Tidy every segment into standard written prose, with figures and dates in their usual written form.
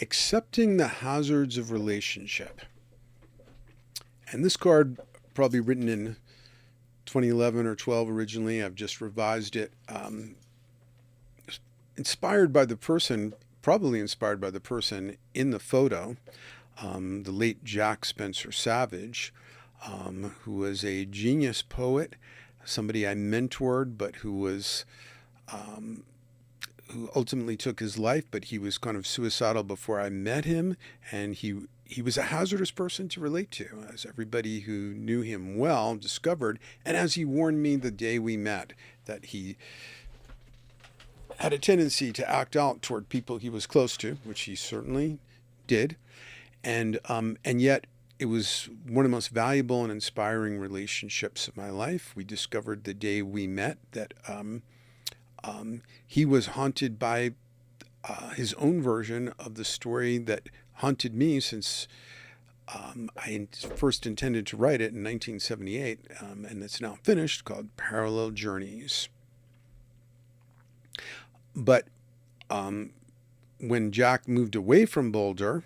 Accepting the hazards of relationship. And this card, probably written in 2011 or 12 originally. I've just revised it. Inspired by the person, probably inspired by the person in the photo, the late Jack Spencer Savage, who was a genius poet, somebody I mentored, but who ultimately took his life, but he was kind of suicidal before I met him, and he was a hazardous person to relate to, as everybody who knew him well discovered, and as he warned me the day we met, that he had a tendency to act out toward people he was close to, which he certainly did, and yet it was one of the most valuable and inspiring relationships of my life. We discovered the day we met that he was haunted by his own version of the story that haunted me since I first intended to write it in 1978, and it's now finished, called Parallel Journeys. But when Jack moved away from Boulder,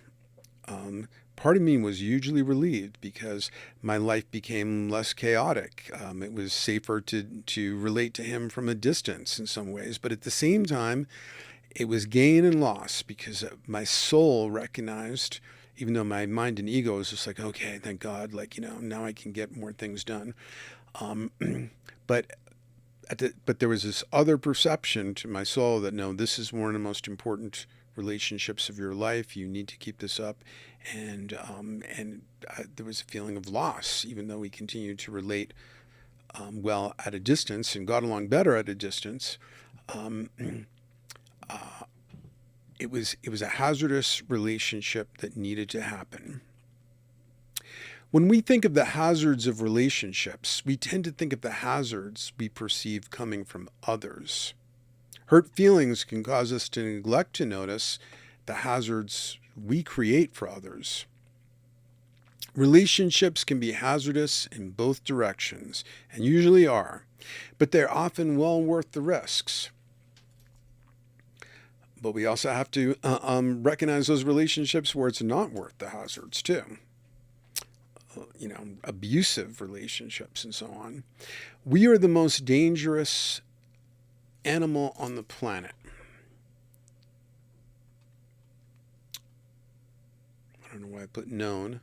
part of me was hugely relieved because my life became less chaotic. It was safer to relate to him from a distance in some ways. But at the same time, it was gain and loss because my soul recognized, even though my mind and ego was just like, okay, thank God, now I can get more things done. But but there was this other perception to my soul that no, this is one of the most important relationships of your life. You need to keep this up, and there was a feeling of loss, even though we continued to relate well at a distance and got along better at a distance. It was a hazardous relationship that needed to happen. When we think of the hazards of relationships, we tend to think of the hazards we perceive coming from others. Hurt feelings can cause us to neglect to notice the hazards we create for others. Relationships can be hazardous in both directions, and usually are, but they're often well worth the risks. But we also have to recognize those relationships where it's not worth the hazards too. Abusive relationships and so on. We are the most dangerous animal on the planet. I don't know why I put known,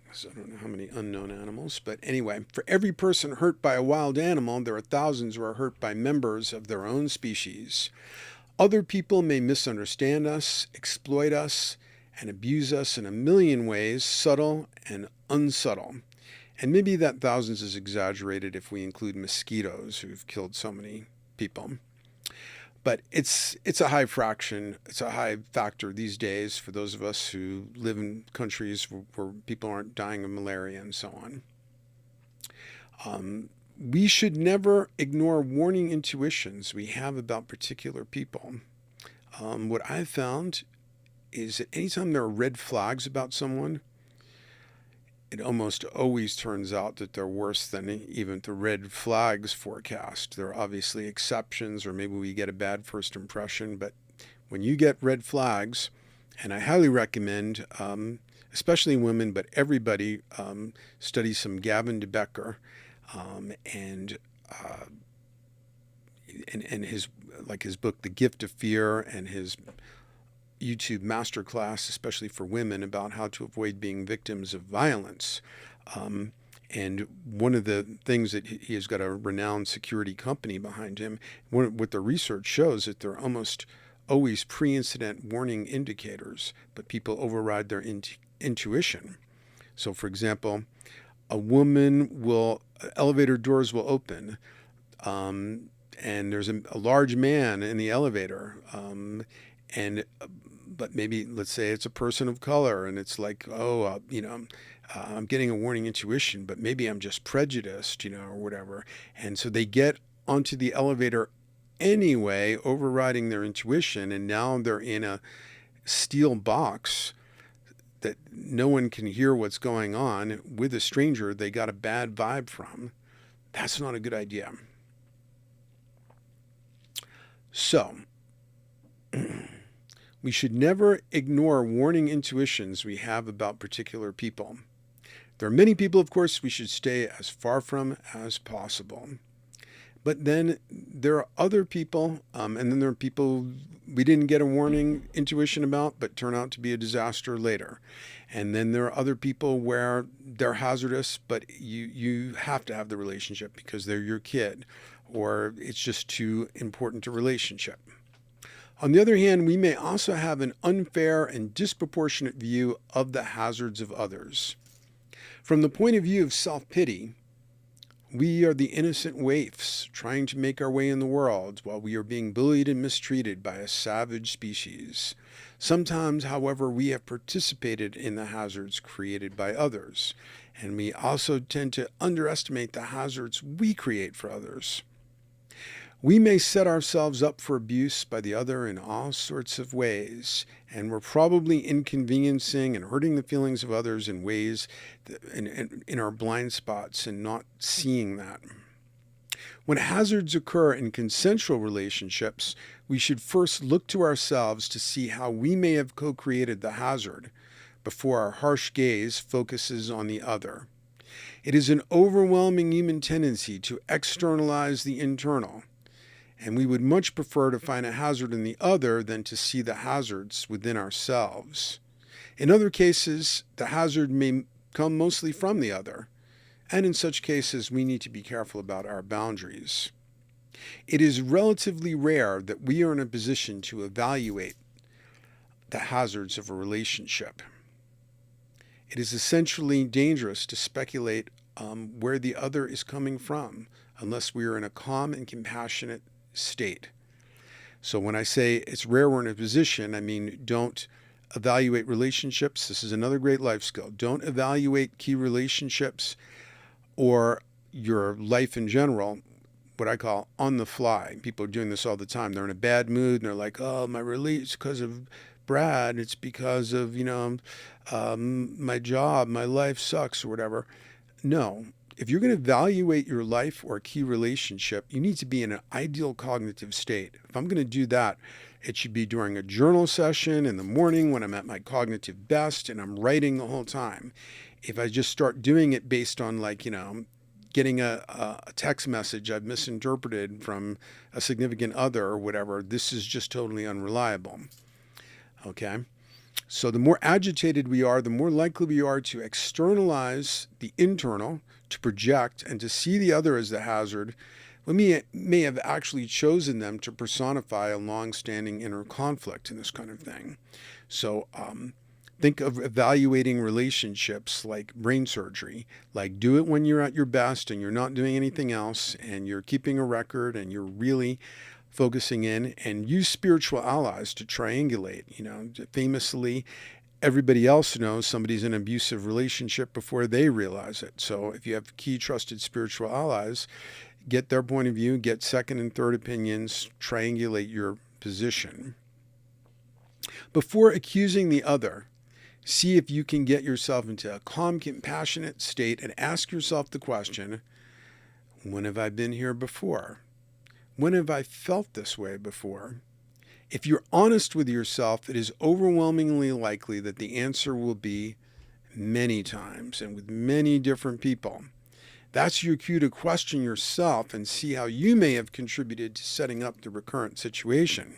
because I don't know how many unknown animals. But anyway, for every person hurt by a wild animal, there are thousands who are hurt by members of their own species. Other people may misunderstand us, exploit us, and abuse us in a million ways, subtle and unsubtle. And maybe that thousands is exaggerated if we include mosquitoes who've killed so many people. But it's a high fraction, it's a high factor these days for those of us who live in countries where people aren't dying of malaria and so on. We should never ignore warning intuitions we have about particular people. What I've found is that anytime there are red flags about someone, it almost always turns out that they're worse than even the red flags forecast. There are obviously exceptions, or maybe we get a bad first impression, but when you get red flags, and I highly recommend, especially women, but everybody, study some Gavin de Becker, and his book, The Gift of Fear, and his YouTube masterclass, especially for women, about how to avoid being victims of violence. And one of the things that he has got a renowned security company behind him. What the research shows that they're almost always pre-incident warning indicators, but people override their intuition. So, for example, elevator doors will open, and there's a large man in the elevator, but maybe let's say it's a person of color, and it's like, I'm getting a warning intuition, but maybe I'm just prejudiced, or whatever. And so they get onto the elevator anyway, overriding their intuition, and now they're in a steel box that no one can hear what's going on with a stranger they got a bad vibe from. That's not a good idea. So We should never ignore warning intuitions we have about particular people. There are many people, of course, we should stay as far from as possible. But then there are other people, and then there are people we didn't get a warning intuition about, but turn out to be a disaster later. And then there are other people where they're hazardous, but you have to have the relationship because they're your kid, or it's just too important a relationship. On the other hand, we may also have an unfair and disproportionate view of the hazards of others. From the point of view of self-pity, we are the innocent waifs trying to make our way in the world while we are being bullied and mistreated by a savage species. Sometimes, however, we have participated in the hazards created by others, and we also tend to underestimate the hazards we create for others. We may set ourselves up for abuse by the other in all sorts of ways, and we're probably inconveniencing and hurting the feelings of others in ways in our blind spots and not seeing that. When hazards occur in consensual relationships, we should first look to ourselves to see how we may have co-created the hazard before our harsh gaze focuses on the other. It is an overwhelming human tendency to externalize the internal, and we would much prefer to find a hazard in the other than to see the hazards within ourselves. In other cases, the hazard may come mostly from the other, and in such cases, we need to be careful about our boundaries. It is relatively rare that we are in a position to evaluate the hazards of a relationship. It is essentially dangerous to speculate where the other is coming from unless we are in a calm and compassionate state. So when I say it's rare we're in a position, I mean don't evaluate relationships. This is another great life skill. Don't evaluate key relationships or your life in general, what I call on the fly. People are doing this all the time. They're in a bad mood and they're like, oh, my release because of Brad. It's because of, my job, my life sucks or whatever. No. If you're going to evaluate your life or a key relationship, you need to be in an ideal cognitive state. If I'm going to do that, it should be during a journal session in the morning when I'm at my cognitive best and I'm writing the whole time. If I just start doing it based on getting a text message I've misinterpreted from a significant other or whatever, this is just totally unreliable. Okay? So the more agitated we are, the more likely we are to externalize the internal, to project, and to see the other as the hazard. We may have actually chosen them to personify a long-standing inner conflict and this kind of thing. So think of evaluating relationships like brain surgery. Like do it when you're at your best and you're not doing anything else and you're keeping a record and you're really focusing in, and use spiritual allies to triangulate. Famously, everybody else knows somebody's in an abusive relationship before they realize it. So if you have key trusted spiritual allies, get their point of view, get second and third opinions, triangulate your position. Before accusing the other, see if you can get yourself into a calm, compassionate state and ask yourself the question, when have I been here before? When have I felt this way before? If you're honest with yourself, it is overwhelmingly likely that the answer will be many times and with many different people. That's your cue to question yourself and see how you may have contributed to setting up the recurrent situation.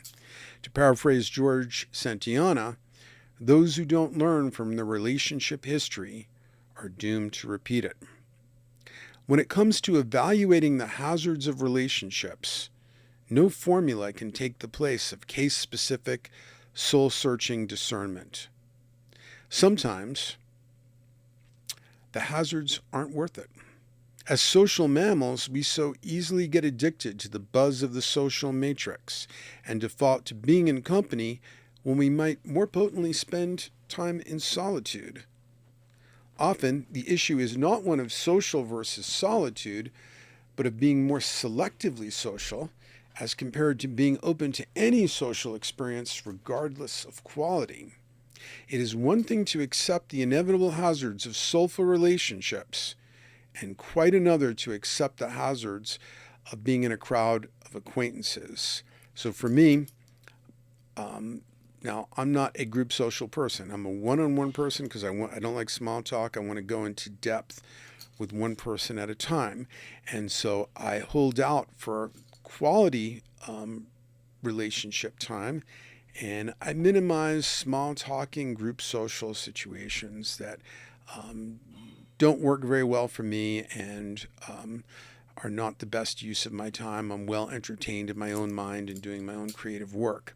To paraphrase George Santayana, those who don't learn from the relationship history are doomed to repeat it. When it comes to evaluating the hazards of relationships, no formula can take the place of case-specific, soul-searching discernment. Sometimes, the hazards aren't worth it. As social mammals, we so easily get addicted to the buzz of the social matrix and default to being in company when we might more potently spend time in solitude. Often, the issue is not one of social versus solitude, but of being more selectively social as compared to being open to any social experience regardless of quality. It is one thing to accept the inevitable hazards of soulful relationships, and quite another to accept the hazards of being in a crowd of acquaintances. So for me, Now, I'm not a group social person. I'm a one-on-one person because I don't like small talk. I want to go into depth with one person at a time. And so I hold out for quality relationship time, and I minimize small talking group social situations that um, don't work very well for me and are not the best use of my time. I'm well entertained in my own mind and doing my own creative work.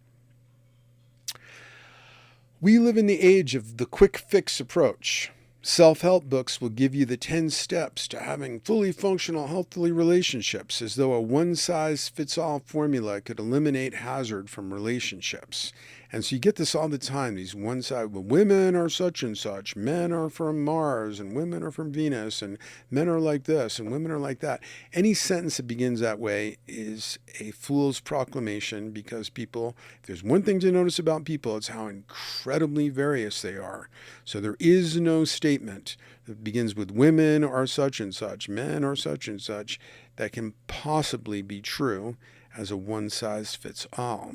We live in the age of the quick fix approach. Self-help books will give you the 10 steps to having fully functional, healthy relationships, as though a one-size-fits-all formula could eliminate hazard from relationships. And so you get this all the time, these one-side, well, women are such and such, men are from Mars, and women are from Venus, and men are like this, and women are like that. Any sentence that begins that way is a fool's proclamation, because people, if there's one thing to notice about people, it's how incredibly various they are. So there is no statement that begins with women are such and such, men are such and such, that can possibly be true as a one-size-fits-all.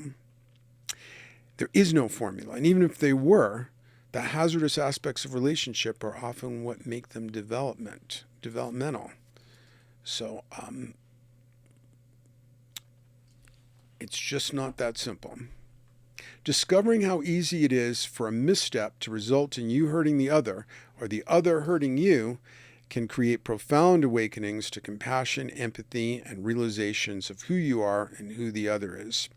There is no formula. And even if they were, the hazardous aspects of relationship are often what make them developmental. So it's just not that simple. Discovering how easy it is for a misstep to result in you hurting the other or the other hurting you can create profound awakenings to compassion, empathy, and realizations of who you are and who the other is.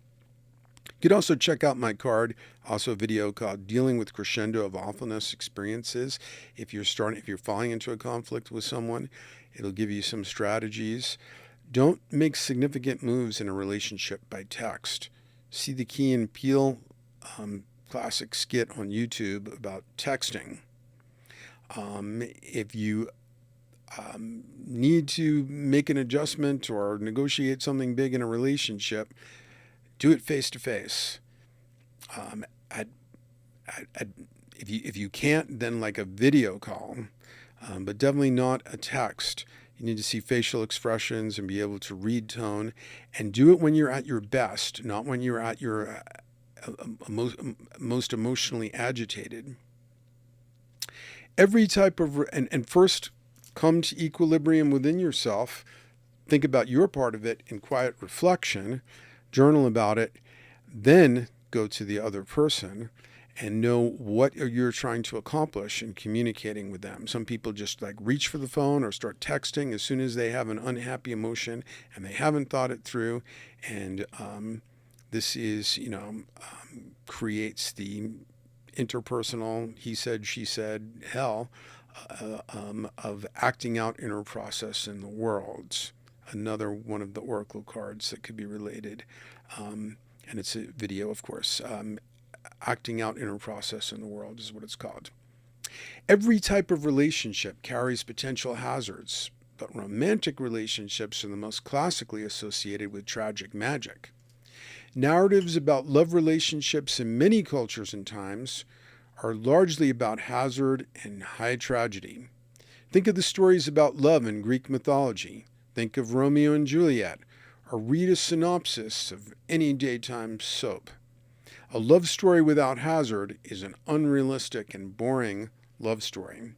You could also check out my card, also a video called Dealing with Crescendo of Awfulness Experiences. If you're falling into a conflict with someone, it'll give you some strategies. Don't make significant moves in a relationship by text. See the Key and Peele classic skit on YouTube about texting. If you need to make an adjustment or negotiate something big in a relationship, do it face to face. If you can't, then like a video call, but definitely not a text. You need to see facial expressions and be able to read tone, and do it when you're at your best, not when you're at your most emotionally agitated. Every type of, and first come to equilibrium within yourself. Think about your part of it in quiet reflection, journal about it, then go to the other person and know what you're trying to accomplish in communicating with them. Some people just like reach for the phone or start texting as soon as they have an unhappy emotion and they haven't thought it through. And this is, creates the interpersonal, he said, she said, hell of acting out inner process in the world. Another one of the oracle cards that could be related. And it's a video, of course. Acting out inner process in the world is what it's called. Every type of relationship carries potential hazards, but romantic relationships are the most classically associated with tragic magic. Narratives about love relationships in many cultures and times are largely about hazard and high tragedy. Think of the stories about love in Greek mythology. Think of Romeo and Juliet, or read a synopsis of any daytime soap. A love story without hazard is an unrealistic and boring love story.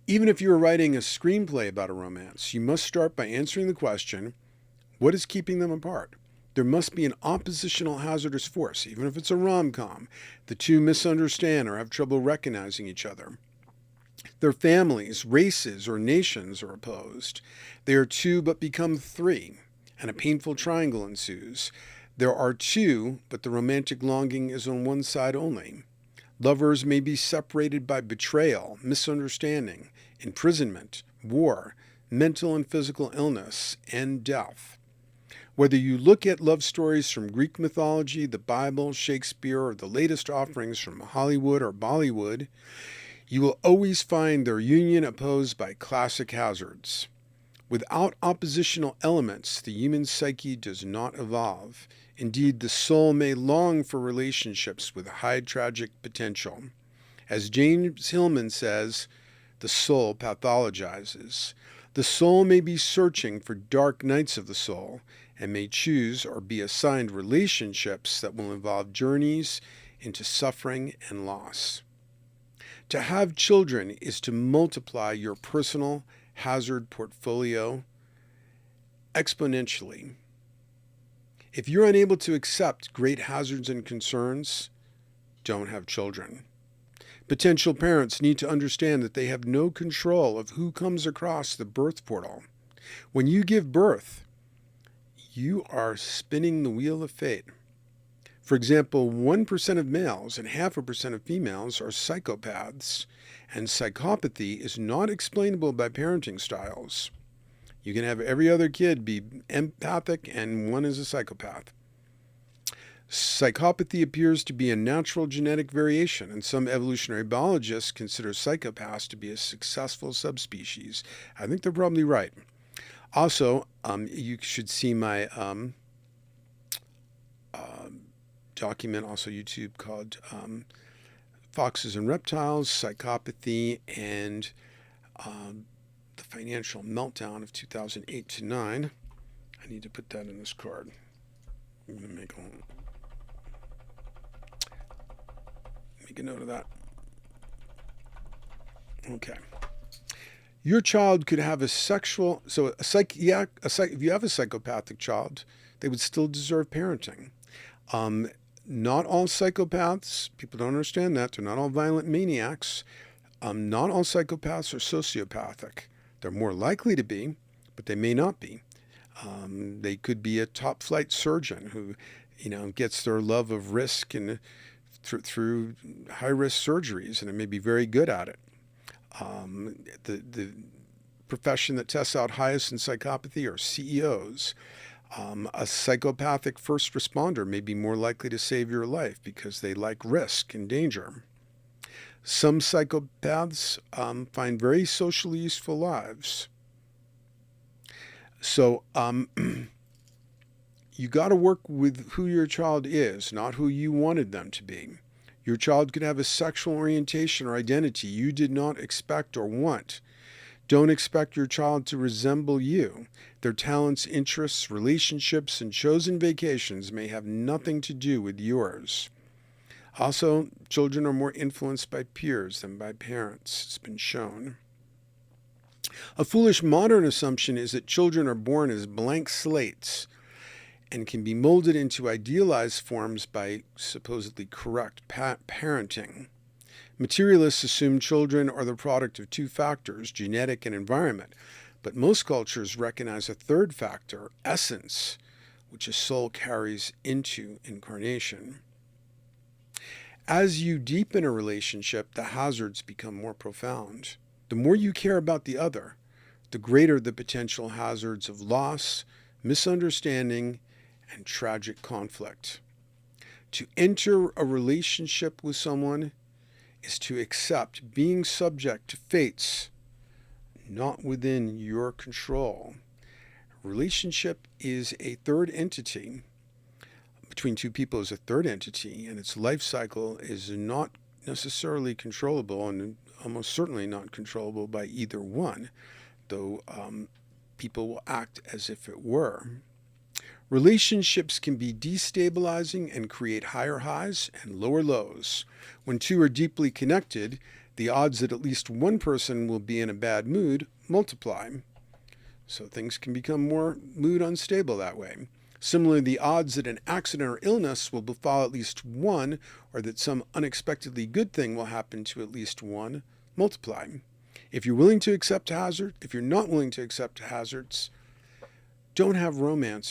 Even if you're writing a screenplay about a romance, you must start by answering the question, what is keeping them apart? There must be an oppositional hazardous force, even if it's a rom-com. The two misunderstand or have trouble recognizing each other. Their families, races, or nations are opposed. They are two but become three, and a painful triangle ensues. There are two, but the romantic longing is on one side only. Lovers may be separated by betrayal, misunderstanding, imprisonment, war, mental and physical illness, and death. Whether you look at love stories from Greek mythology, the Bible, Shakespeare, or the latest offerings from Hollywood or Bollywood, you will always find their union opposed by classic hazards. Without oppositional elements, the human psyche does not evolve. Indeed, the soul may long for relationships with high tragic potential. As James Hillman says, the soul pathologizes. The soul may be searching for dark nights of the soul, and may choose or be assigned relationships that will involve journeys into suffering and loss. To have children is to multiply your personal hazard portfolio exponentially. If you're unable to accept great hazards and concerns, don't have children. Potential parents need to understand that they have no control of who comes across the birth portal. When you give birth, you are spinning the wheel of fate. For example, 1% of males and 0.5% of females are psychopaths, and psychopathy is not explainable by parenting styles. You can have every other kid be empathic and one is a psychopath. Psychopathy appears to be a natural genetic variation, and some evolutionary biologists consider psychopaths to be a successful subspecies. I think they're probably right. Also, you should see my document, also YouTube, called Foxes and Reptiles, Psychopathy, and the Financial Meltdown of 2008 to 9. I need to put that in this card. I'm going to make a note of that. Okay. Your child could have a sexual, if you have a psychopathic child, they would still deserve parenting. Not all psychopaths, people don't understand that, they're not all violent maniacs. Not all psychopaths are sociopathic. They're more likely to be, but they may not be. They could be a top flight surgeon who, gets their love of risk and through high risk surgeries, and they may be very good at it. The profession that tests out highest in psychopathy are CEOs. A psychopathic first responder may be more likely to save your life because they like risk and danger. Some psychopaths find very socially useful lives. So you got to work with who your child is, not who you wanted them to be. Your child could have a sexual orientation or identity you did not expect or want. Don't expect your child to resemble you. Their talents, interests, relationships, and chosen vacations may have nothing to do with yours. Also, children are more influenced by peers than by parents. It's been shown. A foolish modern assumption is that children are born as blank slates and can be molded into idealized forms by supposedly correct parenting. Materialists assume children are the product of two factors, genetic and environment, but most cultures recognize a third factor, essence, which a soul carries into incarnation. As you deepen a relationship, the hazards become more profound. The more you care about the other, the greater the potential hazards of loss, misunderstanding, and tragic conflict. To enter a relationship with someone is to accept being subject to fates not within your control. Relationship is a third entity. Between two people is a third entity, and its life cycle is not necessarily controllable and almost certainly not controllable by either one, though people will act as if it were. Relationships can be destabilizing and create higher highs and lower lows. When two are deeply connected, the odds that at least one person will be in a bad mood multiply. So things can become more mood unstable that way. Similarly, the odds that an accident or illness will befall at least one, or that some unexpectedly good thing will happen to at least one, multiply. If you're willing to accept hazard, if you're not willing to accept hazards, don't have romance.